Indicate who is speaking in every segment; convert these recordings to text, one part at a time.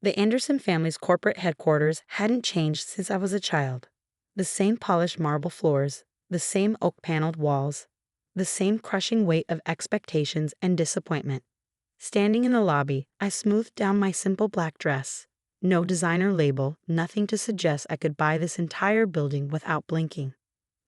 Speaker 1: The Anderson family's corporate headquarters hadn't changed since I was a child. The same polished marble floors, the same oak-paneled walls, the same crushing weight of expectations and disappointment. Standing in the lobby, I smoothed down my simple black dress. No designer label, nothing to suggest I could buy this entire building without blinking.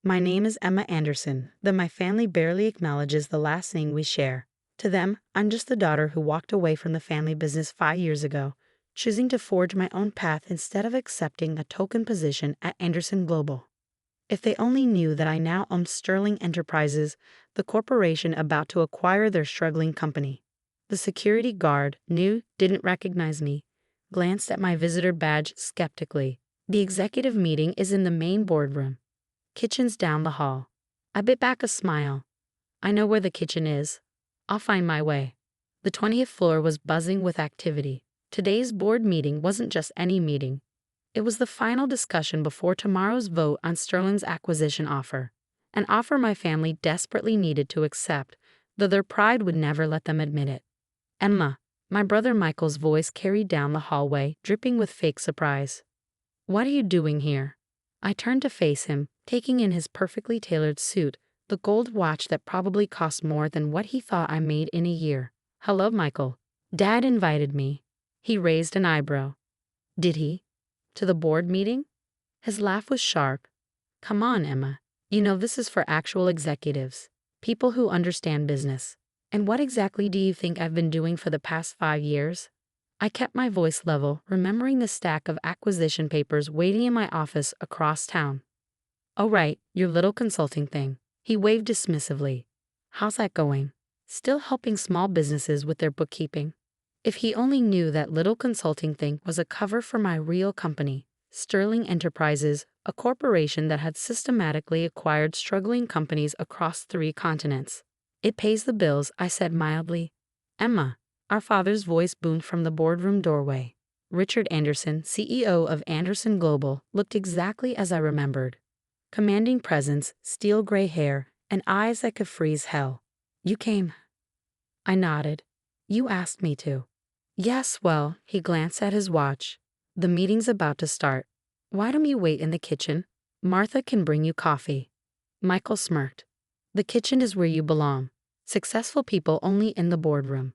Speaker 1: My name is Emma Anderson, though my family barely acknowledges the last name we share. To them, I'm just the daughter who walked away from the family business 5 years ago, choosing to forge my own path instead of accepting a token position at Anderson Global. If they only knew that I now own Sterling Enterprises, the corporation about to acquire their struggling company. The security guard didn't recognize me, glanced at my visitor badge skeptically. The executive meeting is in the main boardroom. Kitchen's down the hall. I bit back a smile. I know where the kitchen is. I'll find my way. The 20th floor was buzzing with activity. Today's board meeting wasn't just any meeting. It was the final discussion before tomorrow's vote on Sterling's acquisition offer, an offer my family desperately needed to accept, though their pride would never let them admit it. Emma, my brother Michael's voice carried down the hallway, dripping with fake surprise. What are you doing here? I turned to face him, taking in his perfectly tailored suit, the gold watch that probably cost more than what he thought I made in a year. Hello, Michael. Dad invited me. He raised an eyebrow. Did he? To the board meeting? His laugh was sharp. Come on, Emma. You know this is for actual executives, people who understand business. And what exactly do you think I've been doing for the past 5 years? I kept my voice level, remembering the stack of acquisition papers waiting in my office across town. Oh right, your little consulting thing. He waved dismissively. How's that going? Still helping small businesses with their bookkeeping? If he only knew that little consulting thing was a cover for my real company, Sterling Enterprises, a corporation that had systematically acquired struggling companies across 3 continents. It pays the bills, I said mildly. Emma, our father's voice boomed from the boardroom doorway. Richard Anderson, CEO of Anderson Global, looked exactly as I remembered. Commanding presence, steel gray hair, and eyes that could freeze hell. You came. I nodded. You asked me to. Yes, well, he glanced at his watch. The meeting's about to start. Why don't you wait in the kitchen? Martha can bring you coffee. Michael smirked. The kitchen is where you belong. Successful people only in the boardroom.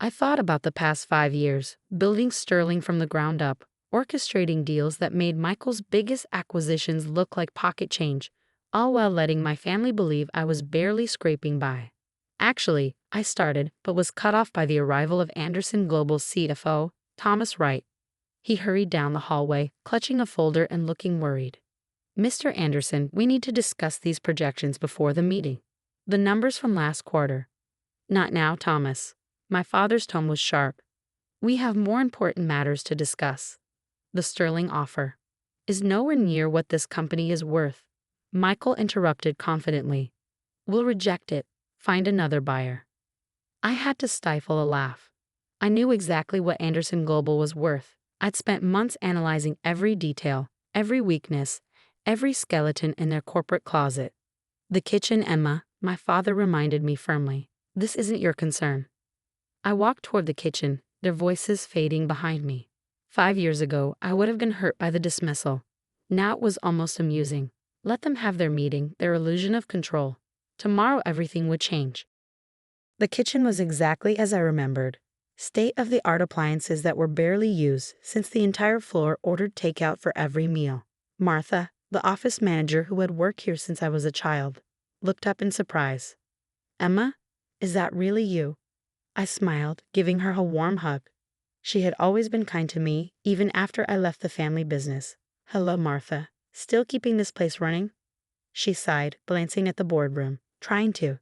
Speaker 1: I thought about the past 5 years, building Sterling from the ground up, orchestrating deals that made Michael's biggest acquisitions look like pocket change, all while letting my family believe I was barely scraping by. Actually, I started, but was cut off by the arrival of Anderson Global's CFO, Thomas Wright. He hurried down the hallway, clutching a folder and looking worried. Mr. Anderson, we need to discuss these projections before the meeting. The numbers from last quarter. Not now, Thomas. My father's tone was sharp. We have more important matters to discuss. The Sterling offer is nowhere near what this company is worth. Michael interrupted confidently. We'll reject it. Find another buyer. I had to stifle a laugh. I knew exactly what Anderson Global was worth. I'd spent months analyzing every detail, every weakness, every skeleton in their corporate closet. The kitchen, Emma, my father reminded me firmly. This isn't your concern. I walked toward the kitchen, their voices fading behind me. 5 years ago, I would have been hurt by the dismissal. Now it was almost amusing. Let them have their meeting, their illusion of control. Tomorrow everything would change. The kitchen was exactly as I remembered. State-of-the-art appliances that were barely used since the entire floor ordered takeout for every meal. Martha, the office manager who had worked here since I was a child, looked up in surprise. Emma, is that really you? I smiled, giving her a warm hug. She had always been kind to me, even after I left the family business. Hello, Martha. Still keeping this place running? She sighed, glancing at the boardroom. Trying to.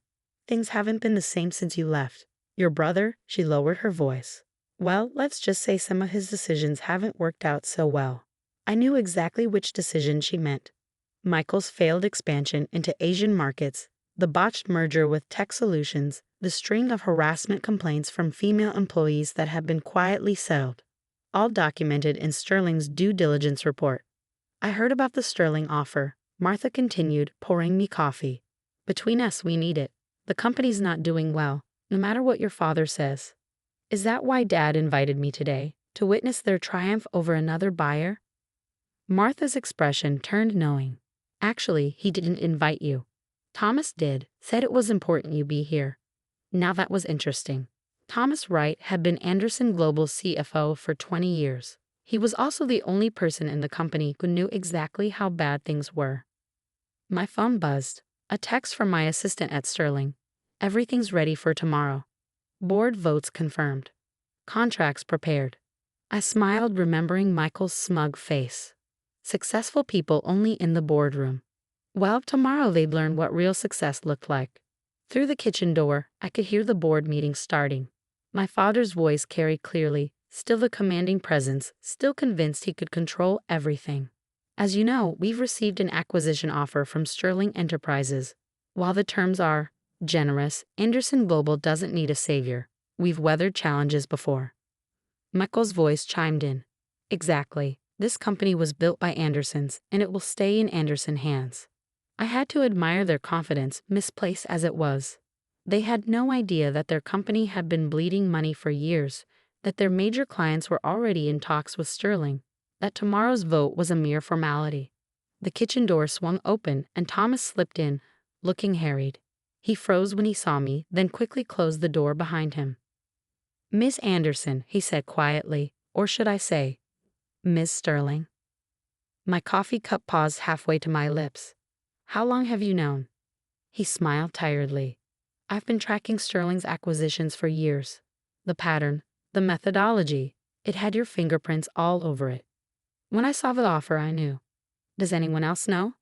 Speaker 1: Things haven't been the same since you left. Your brother? She lowered her voice. Well, let's just say some of his decisions haven't worked out so well. I knew exactly which decision she meant. Michael's failed expansion into Asian markets, the botched merger with Tech Solutions, the string of harassment complaints from female employees that had been quietly settled, all documented in Sterling's due diligence report. I heard about the Sterling offer, Martha continued, pouring me coffee. Between us, we need it. The company's not doing well, no matter what your father says. Is that why Dad invited me today? To witness their triumph over another buyer? Martha's expression turned knowing. Actually, he didn't invite you. Thomas did, said it was important you be here. Now that was interesting. Thomas Wright had been Anderson Global's CFO for 20 years. He was also the only person in the company who knew exactly how bad things were. My phone buzzed. A text from my assistant at Sterling. Everything's ready for tomorrow. Board votes confirmed. Contracts prepared. I smiled, remembering Michael's smug face. Successful people only in the boardroom. Well, tomorrow they'd learn what real success looked like. Through the kitchen door, I could hear the board meeting starting. My father's voice carried clearly, still the commanding presence, still convinced he could control everything. As you know, we've received an acquisition offer from Sterling Enterprises. While the terms are generous, Anderson Global doesn't need a savior. We've weathered challenges before. Michael's voice chimed in. Exactly. This company was built by Andersons, and it will stay in Anderson hands. I had to admire their confidence, misplaced as it was. They had no idea that their company had been bleeding money for years, that their major clients were already in talks with Sterling, that tomorrow's vote was a mere formality. The kitchen door swung open, and Thomas slipped in, looking harried. He froze when he saw me, then quickly closed the door behind him. Miss Anderson, he said quietly, or should I say, Miss Sterling. My coffee cup paused halfway to my lips. How long have you known? He smiled tiredly. I've been tracking Sterling's acquisitions for years. The pattern, the methodology, it had your fingerprints all over it. When I saw the offer, I knew. Does anyone else know?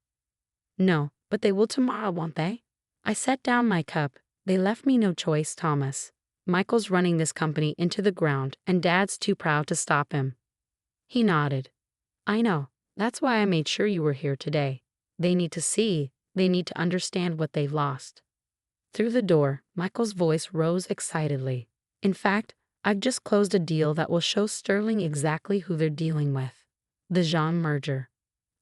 Speaker 1: No, but they will tomorrow, won't they? I set down my cup. They left me no choice, Thomas. Michael's running this company into the ground, and Dad's too proud to stop him. He nodded. I know. That's why I made sure you were here today. They need to see. They need to understand what they've lost. Through the door, Michael's voice rose excitedly. In fact, I've just closed a deal that will show Sterling exactly who they're dealing with. The Zhang merger.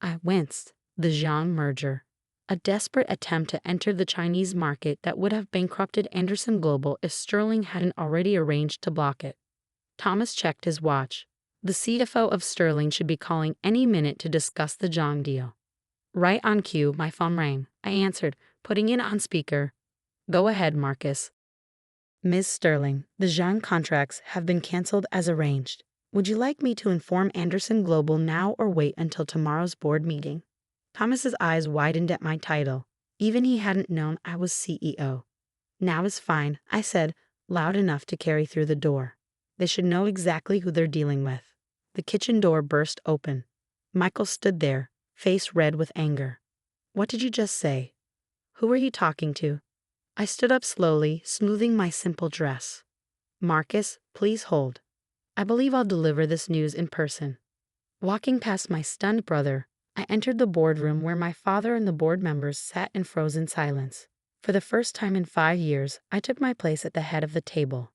Speaker 1: I winced. The Zhang merger. A desperate attempt to enter the Chinese market that would have bankrupted Anderson Global if Sterling hadn't already arranged to block it. Thomas checked his watch. The CFO of Sterling should be calling any minute to discuss the Zhang deal. Right on cue, my phone rang. I answered, putting it on speaker. Go ahead, Marcus. Ms. Sterling, the Zhang contracts have been canceled as arranged. Would you like me to inform Anderson Global now or wait until tomorrow's board meeting? Thomas's eyes widened at my title. Even he hadn't known I was CEO. Now is fine, I said, loud enough to carry through the door. They should know exactly who they're dealing with. The kitchen door burst open. Michael stood there, face red with anger. What did you just say? Who are you talking to? I stood up slowly, smoothing my simple dress. Marcus, please hold. I believe I'll deliver this news in person. Walking past my stunned brother, I entered the boardroom where my father and the board members sat in frozen silence. For the first time in 5 years, I took my place at the head of the table.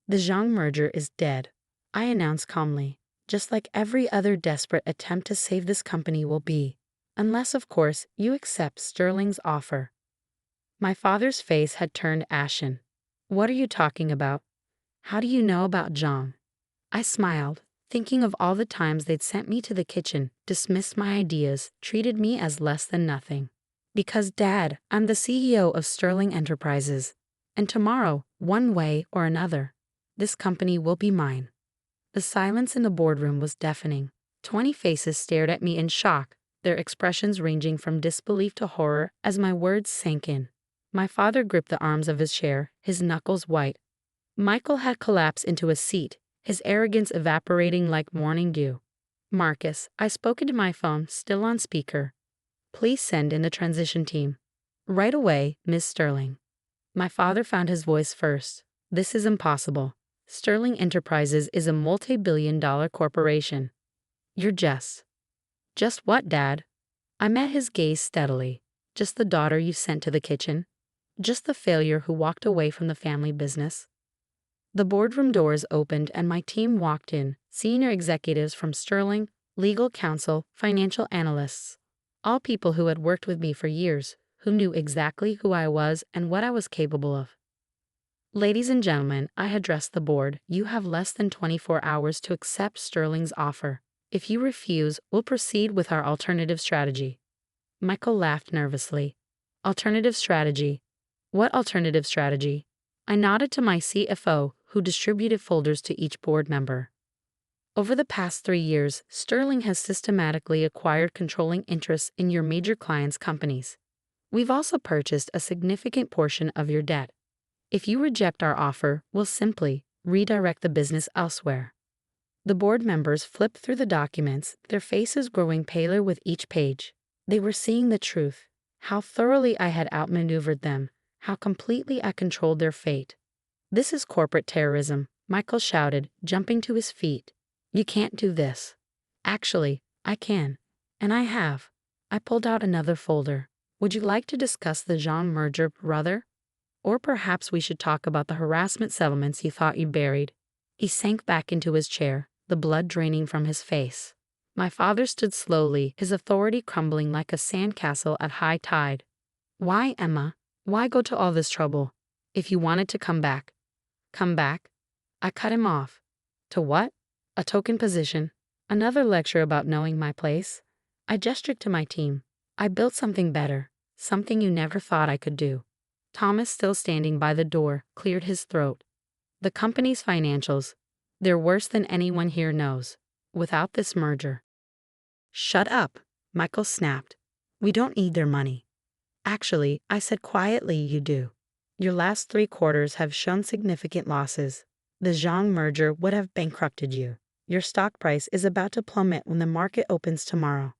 Speaker 1: The Zhang merger is dead, I announced calmly, just like every other desperate attempt to save this company will be. Unless, of course, you accept Sterling's offer. My father's face had turned ashen. What are you talking about? How do you know about Zhang? I smiled, thinking of all the times they'd sent me to the kitchen, dismissed my ideas, treated me as less than nothing. Because, Dad, I'm the CEO of Sterling Enterprises. And tomorrow, one way or another, this company will be mine. The silence in the boardroom was deafening. 20 faces stared at me in shock, their expressions ranging from disbelief to horror as my words sank in. My father gripped the arms of his chair, his knuckles white. Michael had collapsed into a seat, his arrogance evaporating like morning dew. Marcus, I spoke into my phone, still on speaker. Please send in the transition team. Right away, Miss Sterling. My father found his voice first. This is impossible. Sterling Enterprises is a multi-billion-dollar corporation. You're just what, Dad? I met his gaze steadily. Just the daughter you sent to the kitchen? Just the failure who walked away from the family business? The boardroom doors opened and my team walked in, senior executives from Sterling, legal counsel, financial analysts. All people who had worked with me for years, who knew exactly who I was and what I was capable of. Ladies and gentlemen, I address the board. You have less than 24 hours to accept Sterling's offer. If you refuse, we'll proceed with our alternative strategy. Michael laughed nervously. Alternative strategy? What alternative strategy? I nodded to my CFO, who distributed folders to each board member. Over the past 3 years, Sterling has systematically acquired controlling interests in your major clients' companies. We've also purchased a significant portion of your debt. If you reject our offer, we'll simply redirect the business elsewhere. The board members flipped through the documents, their faces growing paler with each page. They were seeing the truth, how thoroughly I had outmaneuvered them, how completely I controlled their fate. This is corporate terrorism, Michael shouted, jumping to his feet. You can't do this. Actually, I can. And I have. I pulled out another folder. Would you like to discuss the Jean merger, brother? Or perhaps we should talk about the harassment settlements you thought you buried. He sank back into his chair, the blood draining from his face. My father stood slowly, his authority crumbling like a sandcastle at high tide. Why, Emma? Why go to all this trouble? If you wanted to come back. Come back? I cut him off. To what? A token position. Another lecture about knowing my place. I gestured to my team. I built something better, something you never thought I could do. Thomas, still standing by the door, cleared his throat. The company's financials. They're worse than anyone here knows. Without this merger. Shut up, Michael snapped. We don't need their money. Actually, I said quietly, you do. Your last 3 quarters have shown significant losses. The Zhang merger would have bankrupted you. Your stock price is about to plummet when the market opens tomorrow.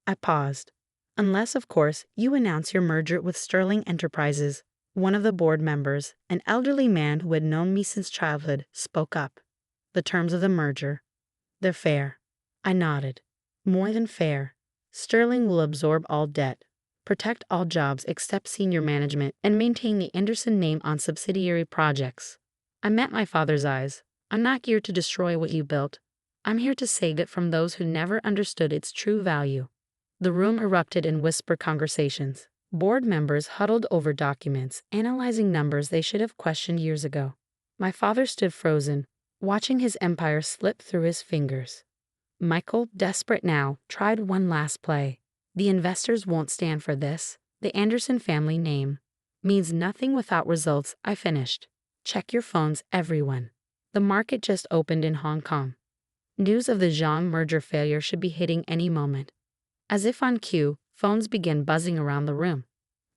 Speaker 1: I paused. Unless, of course, you announce your merger with Sterling Enterprises. One of the board members, an elderly man who had known me since childhood, spoke up. The terms of the merger. They're fair. I nodded. More than fair. Sterling will absorb all debt, protect all jobs except senior management, and maintain the Anderson name on subsidiary projects. I met my father's eyes. I'm not here to destroy what you built. I'm here to save it from those who never understood its true value. The room erupted in whispered conversations. Board members huddled over documents, analyzing numbers they should have questioned years ago. My father stood frozen, watching his empire slip through his fingers. Michael, desperate now, tried one last play. The investors won't stand for this. The Anderson family name means nothing without results, I finished. Check your phones, everyone. The market just opened in Hong Kong. News of the Zhang merger failure should be hitting any moment. As if on cue, phones began buzzing around the room.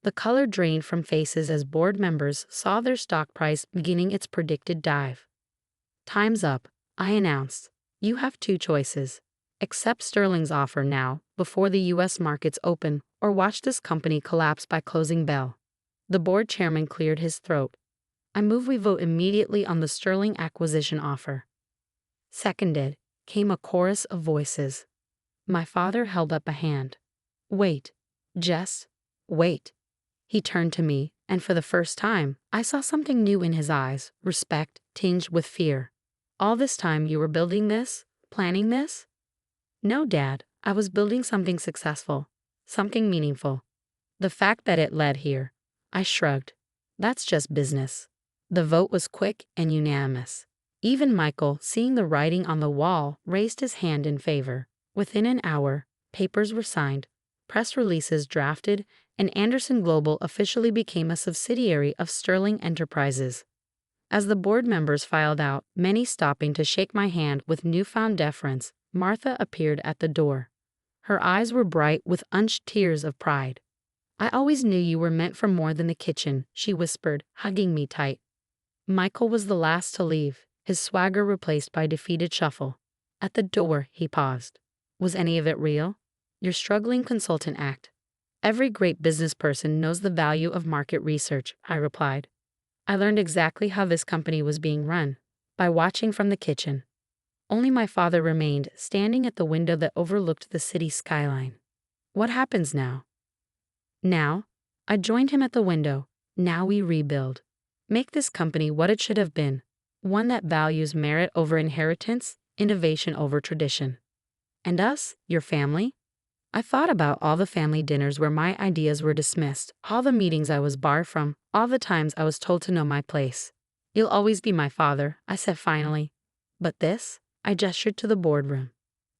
Speaker 1: The color drained from faces as board members saw their stock price beginning its predicted dive. Time's up, I announced. You have 2 choices. Accept Sterling's offer now, before the U.S. markets open, or watch this company collapse by closing bell. The board chairman cleared his throat. I move we vote immediately on the Sterling acquisition offer. Seconded, came a chorus of voices. My father held up a hand. Wait, Jess, wait. He turned to me, and for the first time, I saw something new in his eyes, respect tinged with fear. All this time you were building this? Planning this? No, Dad, I was building something successful, something meaningful. The fact that it led here, I shrugged. That's just business. The vote was quick and unanimous. Even Michael, seeing the writing on the wall, raised his hand in favor. Within an hour, papers were signed, press releases drafted, and Anderson Global officially became a subsidiary of Sterling Enterprises. As the board members filed out, many stopping to shake my hand with newfound deference, Martha appeared at the door. Her eyes were bright with unshed tears of pride. I always knew you were meant for more than the kitchen, she whispered, hugging me tight. Michael was the last to leave, his swagger replaced by defeated shuffle. At the door, he paused. Was any of it real? Your struggling consultant act. Every great business person knows the value of market research, I replied. I learned exactly how this company was being run, by watching from the kitchen. Only my father remained, standing at the window that overlooked the city skyline. What happens now? Now? I joined him at the window. Now we rebuild. Make this company what it should have been, one that values merit over inheritance, innovation over tradition. And us, your family? I thought about all the family dinners where my ideas were dismissed, all the meetings I was barred from, all the times I was told to know my place. You'll always be my father, I said finally. But this? I gestured to the boardroom.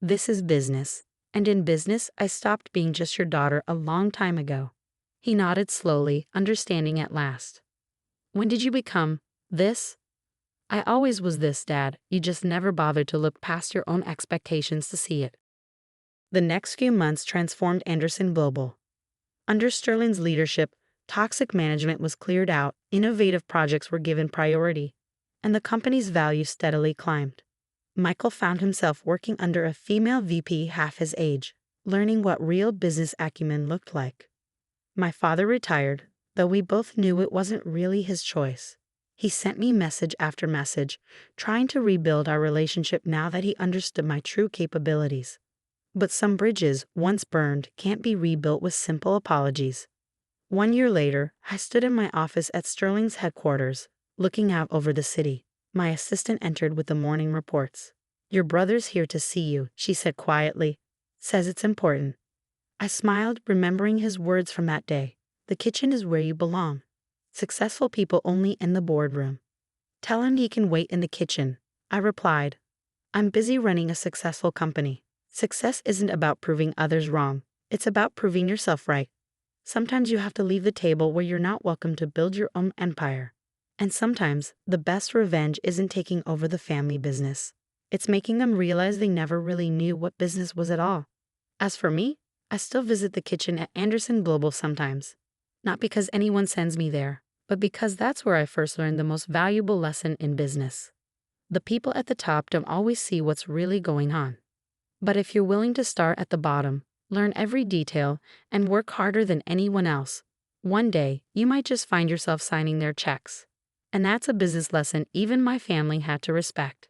Speaker 1: This is business. And in business, I stopped being just your daughter a long time ago. He nodded slowly, understanding at last. When did you become this? I always was this, Dad. You just never bothered to look past your own expectations to see it. The next few months transformed Anderson Global. Under Sterling's leadership, toxic management was cleared out, innovative projects were given priority, and the company's value steadily climbed. Michael found himself working under a female VP half his age, learning what real business acumen looked like. My father retired, though we both knew it wasn't really his choice. He sent me message after message, trying to rebuild our relationship now that he understood my true capabilities. But some bridges, once burned, can't be rebuilt with simple apologies. 1 year later, I stood in my office at Sterling's headquarters, looking out over the city. My assistant entered with the morning reports. Your brother's here to see you, she said quietly. Says it's important. I smiled, remembering his words from that day. The kitchen is where you belong. Successful people only in the boardroom. Tell him he can wait in the kitchen, I replied. I'm busy running a successful company. Success isn't about proving others wrong. It's about proving yourself right. Sometimes you have to leave the table where you're not welcome to build your own empire. And sometimes the best revenge isn't taking over the family business. It's making them realize they never really knew what business was at all. As for me, I still visit the kitchen at Anderson Global sometimes. Not because anyone sends me there, but because that's where I first learned the most valuable lesson in business. The people at the top don't always see what's really going on. But if you're willing to start at the bottom, learn every detail, and work harder than anyone else, one day you might just find yourself signing their checks. And that's a business lesson even my family had to respect.